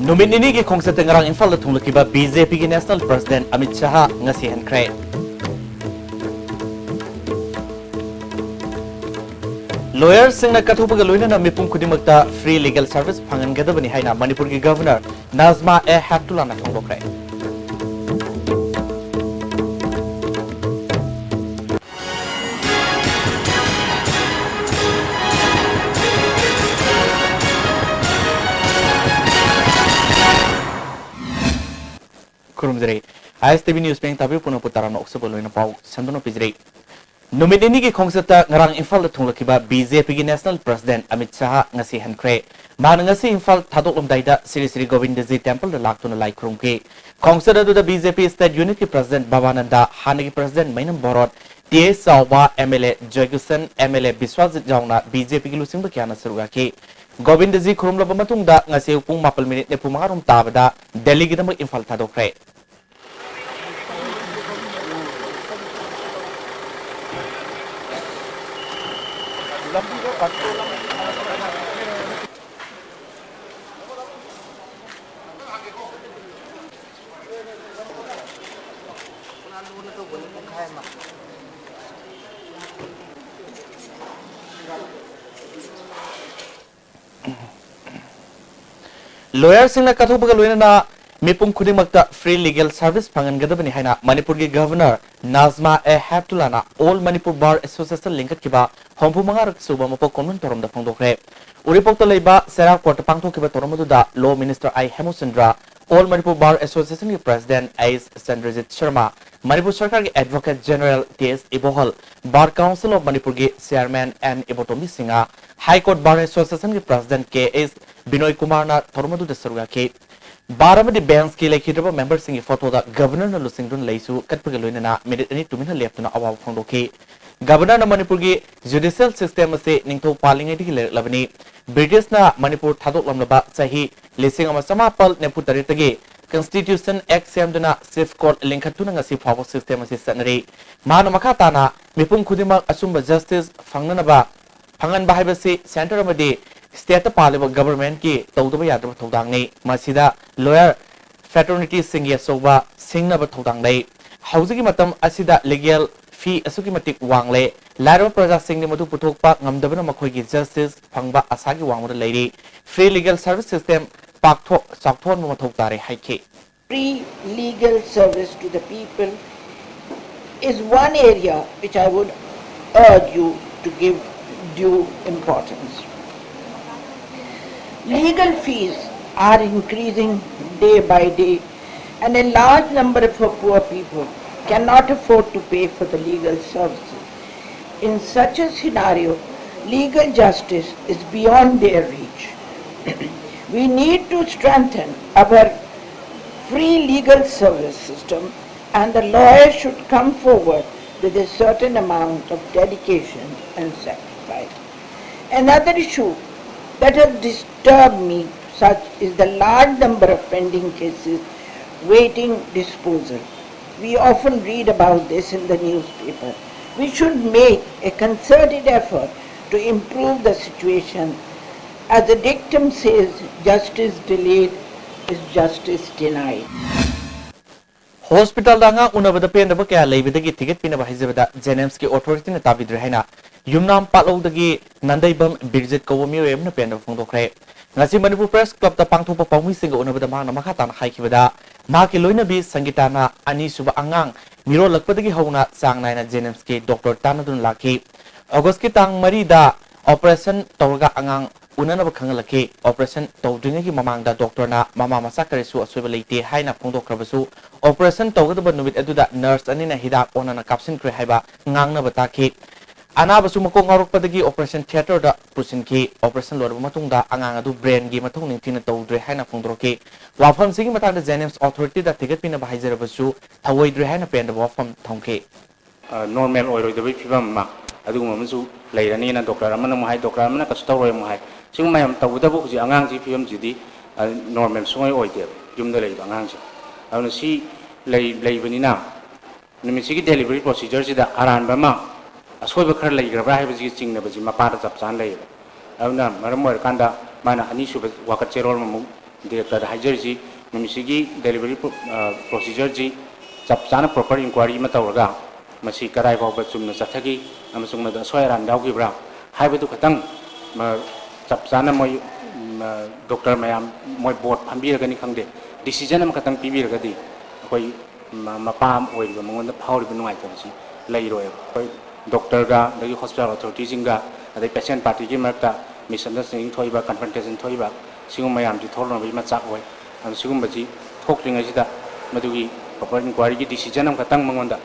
Nominini ki khongsa tengarang infal la thunglakiba BJP ki National President Amit Shah ngasi hankre. Lawyers singna kathupaga loinana mipum khudimakta free legal service phangan gadabani haina Manipur ki Governor Nazma Heptullah na thongbokre. Kurumjere ISTV news peng tabi puno putaran oksabol loina pau sandono pijre. Nominini ki khongsata ngarang infal la thunglakiba BJP ki National President Amit Shah ngasi hankre. Man ngasi infal thadok daida Sri Sri Govindaji Temple da laktuna lai khurumke. Khongsada du da BJP State Unit ki President Bhavananda Hana ki President Mainam Borot TA Sawa MLA Joygusan MLA Biswajit Jauna BJP ki lusingba kyana saruga ke. Govindaji khurumlaba matungda ngasi pung 4 minute ne pumangarum tabada Delhi gidam infal thadokre. Lawyers singna kathupaga loinana mipum khudimakta free legal service phangan gadabani haina Manipur ki Governor Nazma Heptullah na All Manipur Bar Association linkat kiba hompu mangarak suba mapo konun torom da phangdokre. Uripok ta leiba Sera Court pangthok kiba torom da Law Minister I Hemusandra All Manipur Bar Association ki President Ais Sandrajit Sharma Manipur Sarkar ki Advocate General T.S. Ibohal Bar Council of Manipur ki Chairman N. Ibotomi Singha High Court Bar Association ki President K.S. Binoy Kumar na toromadu da saruga ke Baramadi banks ki lekhidraba members singi photo da Governor na lusingdun leisu katpaga loinana minute ani tumina leptuna awaw phangdoke. Governor na Manipur ki judicial system ase ningtho palingai di labani British na Manipur thadok lamlaba chahi lising ama samapal nepu taritagi Constitution Act semduna safe court linkhatuna ngasi phawo system ase sanare manu makata na mipum khudimak asumba justice phangnanaba phangan bahaibasi center amadi State Parliament government ki tawdaba yadaba thodang nei masida lawyer fraternity singya soba singna ba thodang nei hauzigi matam asida legal fee asuki matik wangle laro praja singni madu puthokpa ngamdabana makhoi gi justice phangba asagi wangmada leiri free legal service system pakthok sakthon ma thok tare haike. Free legal service to the people is one area which I would urge you to give due importance. Legal fees are increasing day by day, and a large number of poor people cannot afford to pay for the legal services. In such a scenario, legal justice is beyond their reach. We need to strengthen our free legal service system, and the lawyer should come forward with a certain amount of dedication and sacrifice. Another issue that has disturbed me such is the large number of pending cases waiting disposal. We often read about this in the newspaper. We should make a concerted effort to improve the situation. As the dictum says, justice delayed is justice denied. Hospital danga unabada pendaba kaya leibidagi ticket pinaba hizabada Jenems ki authority na tabidre haina Yumnam Palodagi Nandaibam Birjit Kawamium na pendaba phangdokre. Ngasi Manipur Press Club ta pangthopa pawmi singa unabada mana makatan haikibada maki loina bi sangitana ani suba angang miro lakpadagi hauna sangnaina Jenems ki Dr. Tanadun laki August ki tang marida operation tawga angang unanaba khangalaki operation tawdringa ki mamangda doctor na mama masakare su asoiba leite haina phongdokrabasu operation tawgadaba numit aduda nurse anina hidak onana kapsin kre haiba ngangna bataki anabasu mako ngarokpadagi operation theater da pusinki operation lorba matungda angang adu brain gi mathung ningtina tawdre haina phongdroki wafam sigi matangda Jenems authority da ticket pina bahajarabasu thawoidre haina penda wafam thongke normal oiroidabi phibam ma aduguma masu leirani na doctor amana mo hai doctor amana kasu tawroi mo hai sing mayam tawdabu ji angang ji phibam jidi normal sungoi oide yumda leiba angang ji awna si leibani na nimisi delivery procedure ji da aran bama asoi ba khar leigrabra hai ji chingna ba ji mapa da chap chan lei awna maram kanda mana ani su wakat cherol mu director haijarji numisigi delivery procedure ji chap chana proper inquiry ma tawraga masi karai fawba chumna chathagi amasung ma da soiran dawgi bra haibedu khatang chap chana moi doctor mayam moi board phambiragani khangde decision am khatang pibiragadi koi mapam oiriba mangonda phawriba nungai tabsi leiroi koi doctor ga dagi hospital authorities inga adai patient party gi marta misunderstanding thoiba confrontation thoiba sigum mayam ji thorno bi ma chak oi am sigum baji thokringa sida madugi proper inquiry gi decision am khatang mangonda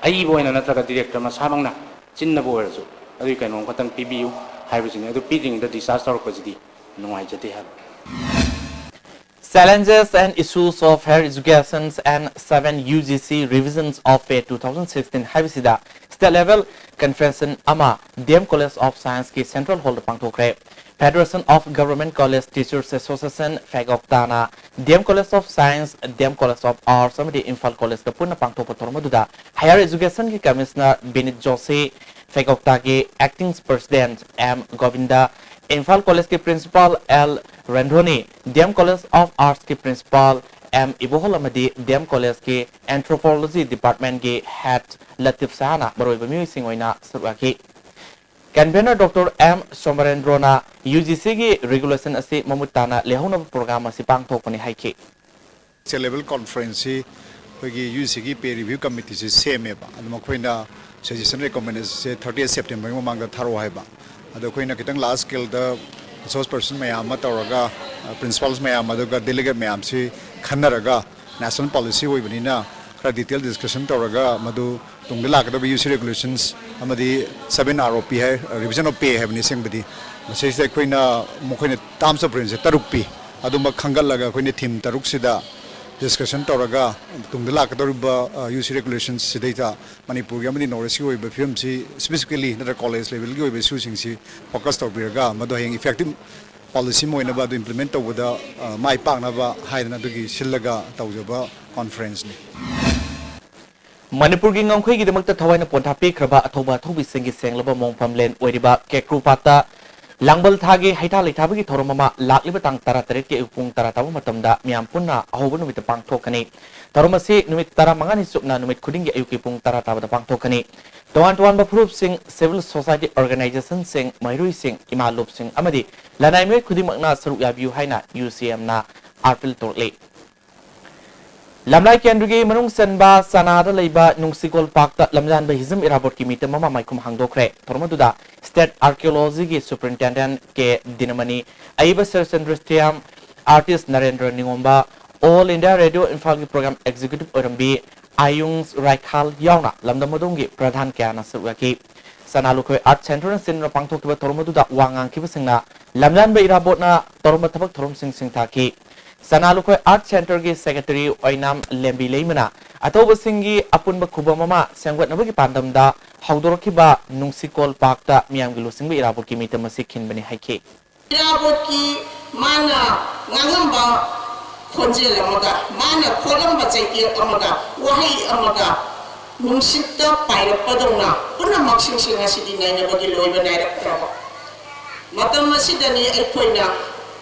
ai boina natraga director ma samangna chinna bo ersu adui kaino khatang pibiu haibising adu piding the disaster opposite nungai jate ha. Challenges and issues of higher education and 7 UGC revisions of a 2016 Havisida State Level Conference Ama DM College of Science ki Central Hall Pangtokre Federation of Government College Teachers Association Fagoktana DM College of Science DM College of Arts Samadi Infal College ka punna pangtok Tormaduda Higher Education ki Commissioner Binit Joshi Fagokta ki Acting President M Govinda Infal College के Principal L Randhoni, DM College of Arts के Principal M Iboholamadi, DM College के Anthropology Department के Head Latif Sahana, Baroi Bami Singoina Suraki. Convener Dr. M Somarendrona, UGC के Regulation Asi Mamutana, Lehona Program Asi Pangtokoni Haiki. Level Conference, we UGC peer review committee is same, and Mokwina suggestion recommendation 30th September among the Tharo Haiba. The Queen Kitang last scale the resource person Mayama Taraga, principals Mayama, delegate Mayamsi, Kanaraga, national policy, Wibina, detailed discussion Taraga, Madu, Tungilaka, the UC regulations, Amadi 7 ROP, revision of pay have anything but says the Queen Mokina Tamsa Prince, Tarupi, Aduma Kangalaga, Queen Tim Taruksida. Discussion Toraga, Tungilaka, UC regulations, data, Manipuri, Yamani, Norrisio, Befimsi, specifically the college level, you will be using focused of Birga, Madoing effective policy more about the implement with the my Panava, Haidanagi, Shilaga, Taujaba conference. Manipur gi ngongkhoi gi demakta thawaina pontapi kraba athoba thobi singi senglaba mongpham len oiriba kekrupata Langbal thagi haita leithabagi thoromama lakliba tang tara taret ke upung tara tabu matamda miam punna ahobu numit pangthokani taromasi numit tara mangani sukna numit khuding gi ayuki pung tara tabu pangthokani towan ba proof sing civil society organization sing mairui sing imalup sing amadi lanai me khudimakna saru yabiu haina UCM na arpil torle Lamlai Kendrugi Manung Senba Sanada Leba Nungsikol Pakta Lamjan Bahizm Irabot Kimita Mama Maikum Hangdokre Tormaduda State Archaeology Superintendent K Dinamani Aiba Sersendrastiam Artist Narendra Ningomba All India Radio Infalgi Program Executive Orambi Ayungs Raikal Yauna Lamdamadungi Pradhan Kyana Suraki Sanalukoi Art Center and Sinra Pangtok Tormaduda Wangang Kibasingna Lamjan Irabotna Tormatabak Torum Sing Singtaki Sanalukoi Art Center ki Secretary Oinam Lembi Leimana Atoba Singi Apunba Kubamama Sangwat Nabaki Pandamda Haudorokiba Nungsikol Pakta Miamgilu Singbi Iraboki Mitamasikin Bani Haiki Iraboki Mana Nangamba Konjil Amaga Mana Kolamba Jaki Amaga Wahi Amaga Nungsita Paira Padona Puna Maxing Singasidi Nana Bagi Loiva Naira Krama Matamasidani Epoina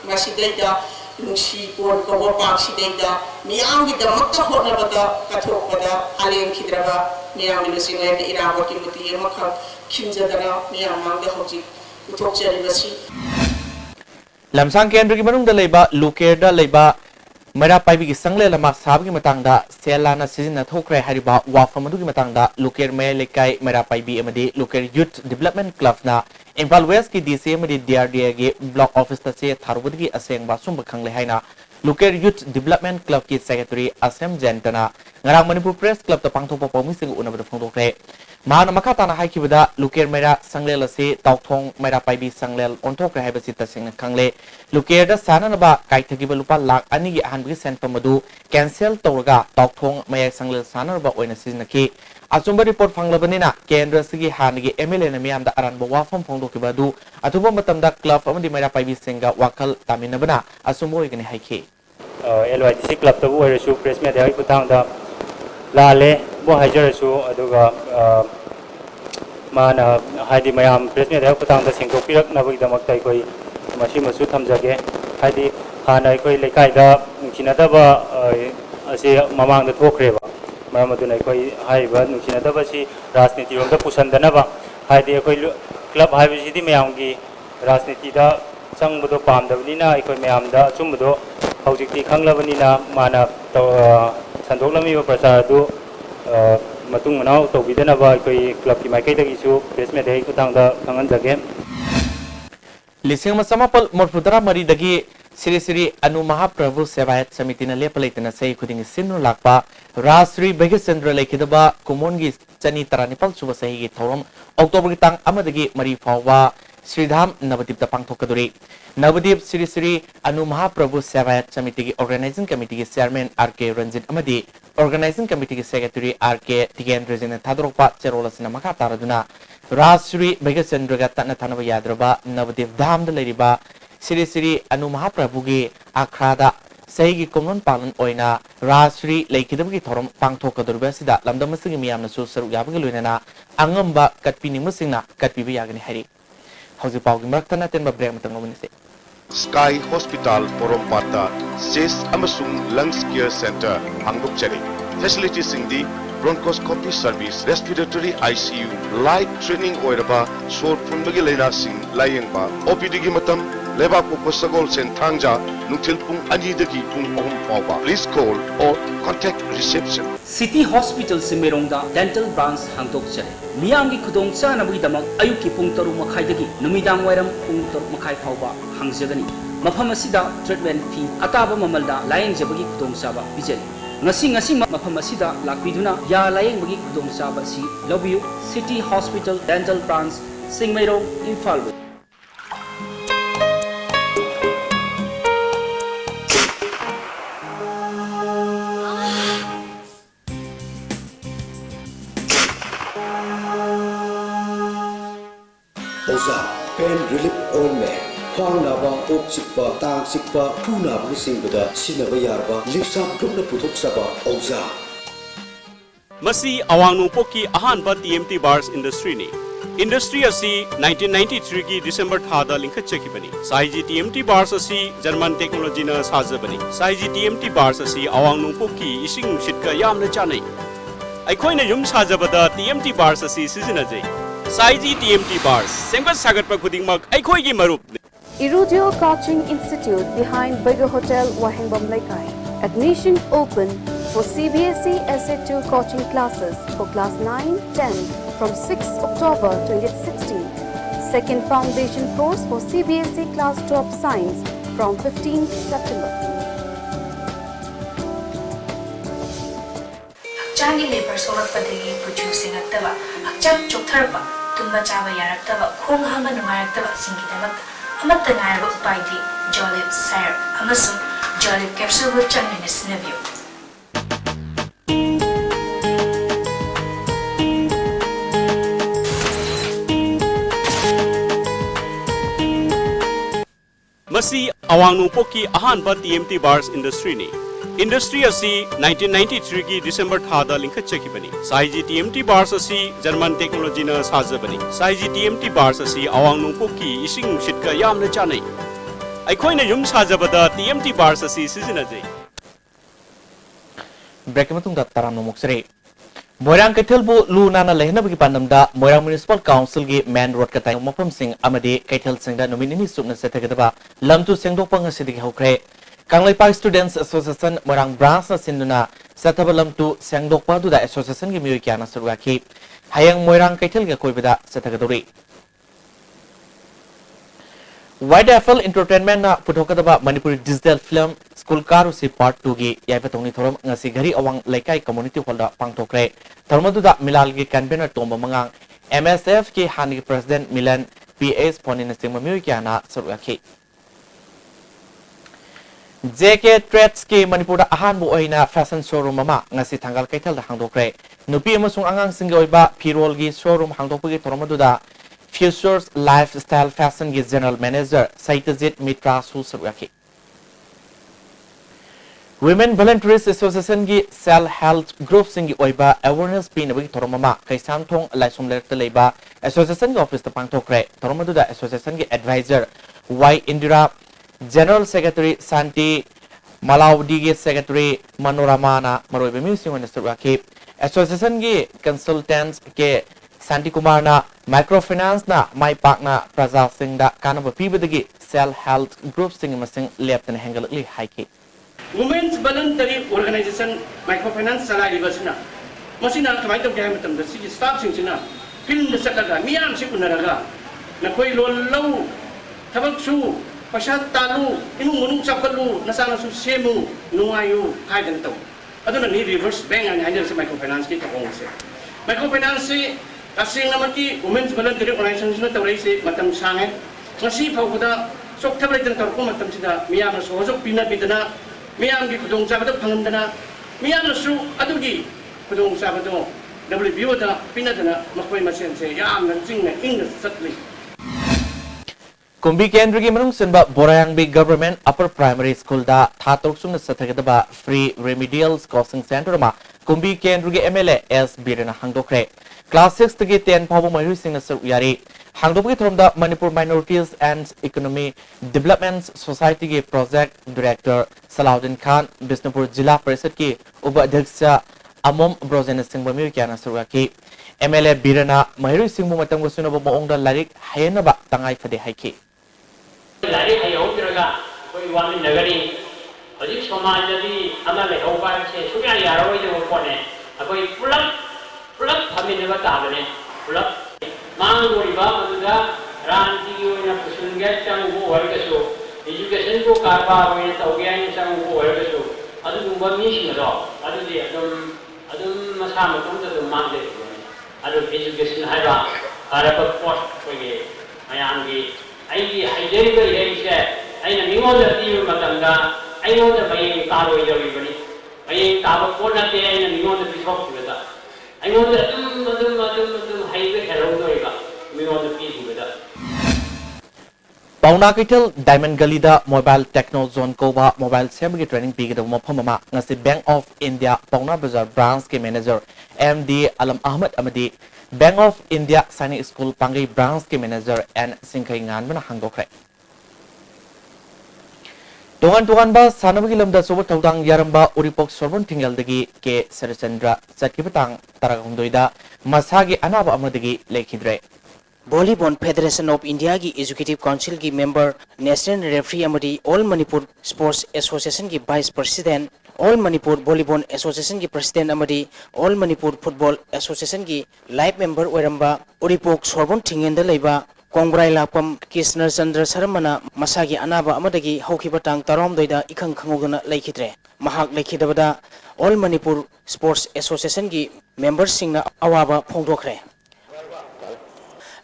Masideta Nungsi pun kawa pak sidenda miang kita makta hona bata kathok bata alien kidraba miang di lusingai di irawa kimuti emakha kinjadana miang mangda hoji utok jari basi Lamsang Kendra ki manung da leba Lukerda leba Mera Paibi ki sangle lama sabi ki matangda Selana Sizina Thokre Hariba Wafamadu ki matangda Luker Maya Lekai Mera Paibi Amadi Luker Youth Development Club na Impal West ki DC Amadi DRDA ki Block Office ta se Tharubud ki Aseng Basum Bakhangle Haina Luker Youth Development Club ki Secretary Asem Jentana Ngarang Manipur Press Club ta Pangthopa Pomi Sing Unabada Phongdokre Mahana Makatana Haikibada Luker Mera Sangle Lase Tauthong Mera Paibi Sangle Onthokre Haibasi ta Sing Khangle Luker da Sananaba Kaithagiba Lupa Lak Ani gi Ahanbi Sent Pamadu Cancel Toraga Tauthong Maya Sangle Sanaraba Oina Siznaki Asumba report Fanglabanina Kendra Sigi Hanigi MLA Namiam da Aran Bawa from Fongdokibadu Atuba Matamda Club Amadi Mera Paibi Singa Wakal Taminabana Asumbo Igani Haiki LYTC Club Tabu Resu Press Media Putanga Lale Bo Hajarasu Aduga Mana Hadi Mayam Press Media Putanga Singo Pirak Nabig Damaktai Koi Mashimasu Tamjage Hadi ꯍꯥꯟꯅ ꯑꯩꯈꯣꯏ ꯂꯩꯀꯥꯏꯗ ꯅꯨꯡꯁꯤꯅꯗꯕ ꯑꯁꯤ ꯃꯃꯥꯡꯗ ꯊꯣꯛꯈ꯭ꯔꯦꯕ ꯃꯔꯝ ꯑꯗꯨꯅ ꯑꯩꯈꯣꯏ ꯍꯥꯏꯔꯤꯕ ꯅꯨꯡꯁꯤꯅꯗꯕꯁꯤ ꯔꯥꯖꯅꯤꯇꯤꯔꯣꯝꯗ ꯄꯨꯁꯟꯗꯅꯕ ꯍꯥꯏꯗꯤ ꯑꯩꯈꯣꯏ ꯀ꯭ꯂꯕ ꯍꯥꯏꯕꯁꯤꯗꯤ ꯃꯌꯥꯝꯒꯤ ꯔꯥꯖꯅꯤꯇꯤꯗ ꯆꯪꯕꯗꯣ ꯄꯥꯝꯗꯕꯅꯤꯅ ꯑꯩꯈꯣꯏ ꯃꯌꯥꯝꯗ ꯑꯆꯨꯝꯕꯗꯣ ꯍꯧꯖꯤꯛꯇꯤ ꯈꯪꯂꯕꯅꯤꯅ ꯃꯥꯅ ꯁꯟꯗꯣꯛꯂꯝꯃꯤꯕ ꯄ꯭ꯔꯆꯥꯔ ꯑꯗꯨ ꯃꯇꯨꯡ ꯃꯅꯥꯎ ꯇꯧꯕꯤꯗꯅꯕ ꯑꯩꯈꯣꯏ ꯀ꯭ꯂꯕꯀꯤ ꯃꯥꯏꯀꯩꯗꯒꯤꯁꯨ ꯄ꯭ꯔꯦꯁ ꯃꯦꯗꯤꯌꯥꯒꯤ ꯈꯨꯠꯊꯥꯡꯗ ꯈꯪꯍꯟꯖꯒꯦ ꯂꯤꯁꯤꯡ ꯑꯃ ꯆꯃꯥꯄꯜ ꯃꯔꯐꯨꯇꯔꯥ ꯃꯔꯤꯗꯒꯤ श्री श्री अनु महाप्रभु सेवायत समिति ने लेप लेतना सही खुदिंग सिन्नु लाकपा राष्ट्रीय भगचंद्र लेखिदबा कुमोनगी चनी तरानिपल सुब सही की थौरम अक्टोबर की तांग अमदगी मरी फावा श्रीधाम नवदीप पांगथोकदुरी नवदीप श्री श्री अनु महाप्रभु सेवायत समिति की ऑर्गेनाइजिंग कमिटी के चेयरमैन आर के रंजित अमदी ऑर्गेनाइजिंग कमिटी के सेक्रेटरी आर के टिकेंद्र जिने थादरोकपा चेरोलसना मखा तारदुना राष्ट्रीय भगचंद्र का तन थानब याद्रबा नवदीप धाम द लेरिबा श्री श्री अनु महाप्रभु की आखरादा सही की कुमन पालन ओइना राष्ट्रीय लेखिदब की थोरम पांगथोकदुरबसिदा लमदमसिंग मियामनसु सरुक याबगे लोइना अंगंबा कटपिनिमुसिंगना कटपिबे यागनि हारि हौजि पाउगी मरक्तना तेनबा ब्रेक मतंग मोनिसे स्काई हॉस्पिटल पोरोमपाता चेस अमसुंग लंग्स केयर सेंटर हांगदोकचरी फैसिलिटी सिंगदी bronchoscopy service respiratory ICU light training ओइरबा सोर फुंबगी लेना सिंग लायंगबा OPD की मतम लेबा को सगोल सेन थांगजा नुथिल पुंग अनीदगी पुंग अहुम फावबा प्लीज कॉल और कॉन्टैक्ट रिसेप्शन सिटी हॉस्पिटल सिमेरोंगदा डेंटल ब्रांच हांगदोकचरी मियामगी खुदोंग चानबगीदमक अयुकी पुंग तरुक मखाइदगी नुमिदांग वाइरम पुंग तरुक मखाइ फावबा हांगजगनी मफम असिदा ट्रीटमेंट फी अताबा ममलदा लायंगजबगी खुदोंग चाबा बिजली ngasi mafam asida lakbiduna ya layeng bagi khudong chaba si lobyu city hospital dental branch singmairong imphal Oza pain relief ointment Khwang naba, ok sikpa, tang sikpa, phu naba singbada sinaba yarba, lipsa grupna puthok saba, Oza. Masi awang nungpoki ahanba TMT bars industry ni. Industry asi 1993 ki December thada linkha chekibani. Saiji TMT bars asi German technology na sajabani. Saiji TMT bars asi awang nungpoki ising shitka yamna chanai. Aikhoina yum sajabada TMT bars asi sizinajai. Saiji TMT bars semba sagatpa khudingmak aikhoi gi marup Irudio Coaching Institute behind Bigger Hotel, Wahingbam Laikai. Admission open for CBSE SA2 coaching classes for class 9-10 from 6 October 2016. Second foundation course for CBSE class 12 science from 15th September. Hakchangi labor sorakpadagi producing aktaba, hakchang choktarpa, tumba chaba yaraktaba, khong hamba nungayaktaba singidamakta. अमत नायब उपायदी जॉलिब सैर अमसुम जॉलिब capsule को चंगने सिनेबियो मसी अवांग नungpoki ahanba TMT bars industry ni. Industry asi 1993 ki December thada linkha chekibani. Saiji TMT bars asi German technology na sajabani. Saiji TMT bars asi awang nungpoki ising shitka yamna chanai. Aikhoina yum sajabada TMT bars asi sizinajai. Break matungda taramno muksare. Moirang Kaithal lu nana lehnabagi pandamda Moirang Municipal Council gi main road ka tayong mafam sing amadi Kaithal singda nominini subna sethagadaba lamtu sengdokpa ngasidigi hokre. Kanglai Park Students Association Moirang branch na sinduna sethabalam tu sengdokpa duda association gi miyoi kyana surwaki hayang Moirang Kaithal ga koibada sethagadori Wide Apple Entertainment na puthokadaba Manipuri digital film School Karu si part 2 gi yaibatongni thorom ngasi gari awang laikai community hall da pangthokre tharmaduda milal gi convener tomba mangang MSF ki hani president Milan PS Ponina singma miyoi kyana surwaki JK Trades ki Manipur ahan bu oina fashion showroom mama ngasi thangal Kaithal da hangdokre nupi amasung angang singi oiba Pirol gi showroom hangdokpagi thoromaduda Futures Lifestyle Fashion gi General Manager Saitazit Mitra su sarwaki Women Volunteers Association gi Cell Health Group singi oiba awareness pin bagi thoromama kaisam thong laisom lerta leiba association gi office ta pangthokre thoromaduda association gi advisor Y Indira General Secretary Santi Malaudi Secretary Manoramana Maroibe Museum and Suraki Association gi consultants ke Santi Kumarna microfinance na my partner Praza Singh da kanaba pibadagi self health group sing masing leptan hangalli haiki Women's Voluntary Organization Microfinance Salary Basina Masina kamai to gam tam da sigi staff sing sina film da sakaga miyam si kunaraga na koi low tabak su pasat talu inu munung sakalu nasana su semu nuayu kaidan taw aduna ni reverse bank ang handle sa microfinance ki takong se microfinance kasing naman ki Women's Voluntary Organization na tawray si matam sange ngasi pawda sok tablet tan tar ko matam sida miyam na sojok pinabidana miyam gi kudong sabado pangandana miyam na su adugi kudong sabado WBO da pinadana makoy masen se yam na jingna English satli Kumbi Kendra gi manung senba Borayang Big Government Upper Primary School da thatok sung na sathagada free remedial coaching center ma Kumbi Kendra gi MLA S Birana hangdokre Class 6 tagi 10 phabu mayu sing na sur yari hangdok gi thomda Manipur Minorities and Economy Development Society gi Project Director Salahuddin Khan Bisnupur Jila Parishad ki Upadhyaksha Amom Brojen Singh Bamiu Kyana Suraki MLA Birana mayu sing mu matang gusuna bo ongda larik hayana ba tangai phade haiki Lari hayo tiraga koi wami nagari aji समाज यदि अमल होगा से सुनिया यार वो जो कोने अकोई पुलक हमें ने बता बने पुलक मांग गोरी बाप उनका रांची यो ना पुसुंगे चांग वो वर्ग सो एजुकेशन को कारबार वो ये तो गया इन चांग वो वर्ग सो अदु दुंबा मिशी ना दो अदु मसा मतुम तो मांग दे अदु एजुकेशन है बा आरब पोस्ट कोई आयांगी आई हाइजेरी को ये इसे आई ना निमो जती मतंगा आई वो तो भाई कारो ये भी बनी भाई काबो कोड ना ते आई ना निमो तो बिशॉप हुआ आई वो तो तुम हाईवे हेरो होएगा निमो तो पीस हुआ Pauna Kitel Diamond Gully da Mobile Techno Zone ko ba mobile semi training pi da mafam ma ngasi Bank of India Pauna Bazar branch ke manager MD Alam Ahmad Amadi Bank of India Sainik School Pangai branch ke manager and Singkai ngan bana hangokre Tuan ba sanabagi lamda sobat taudang yaramba uripok sorbon tinggal dagi ke Sarachandra sakipatang taragungdoida masagi anaba amadagi lekhidre Volleyball Federation of India की Executive Council की member National Referee अमरी All Manipur Sports Association की Vice President All Manipur Volleyball Association की President अमरी All Manipur Football Association की Live Member वरंबा Uripok Sorbonne थिंगेंदा लेबा कोंग्राई लापम कृष्ण चंद्र शर्मना मसागी अनाबा अमदगी हौखिबा टांग तरोम दोइदा इखंग खंगोगना लेखिद्रे महाक लेखिदबदा All Manipur Sports Association की members सिंगना अवाबा फोंदोखरे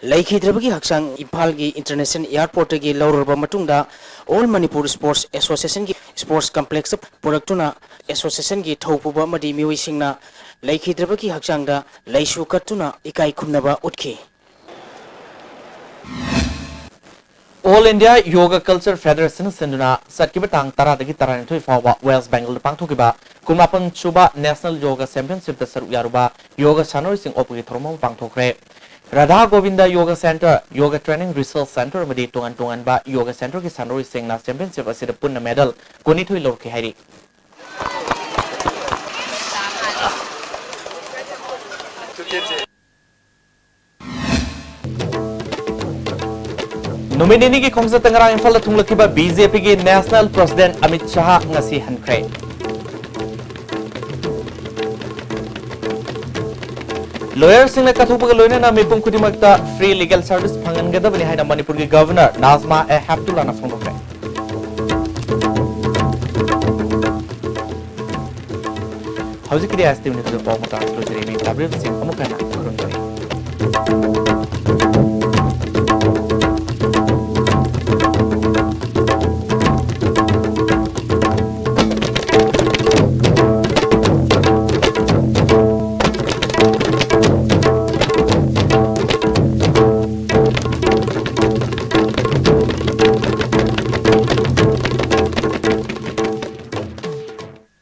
Laikhidrabagi Haksang Impalgi International Airport gi Lauraba Matunda All Manipur Sports Association gi Sports Complex Produktuna Association gi Thaupuba Madi Miwi Singna Laikhidrabagi Haksang da Laisu Katuna Ikai Kumnaba Utki All India Yoga Culture Federation Senduna Satkibatang Taradagi Taranitoi Fawa West Bengal Pangtokiba Kumapan Chuba National Yoga Championship the Saru Yaruba Yoga Sanori Sing Opgi Thormo Pangtokre Radha Govinda Yoga Center, Yoga Training Research Center, Madi Tungan ba Yoga Center ki Sanori Singh na Championship asida punna medal kunithui lorki hari. Nominee ki khongsa tangara Imphal thunglakiba BJP ki National President Amit Shah ngasi hankre. Lawyers sing na kathupaga loina na mipum kudimakta free legal service phangan gadabani haina Manipur ki Governor Nazma a Haptula na phongokre How's it ISTV news report mo ta sing amukana kurundori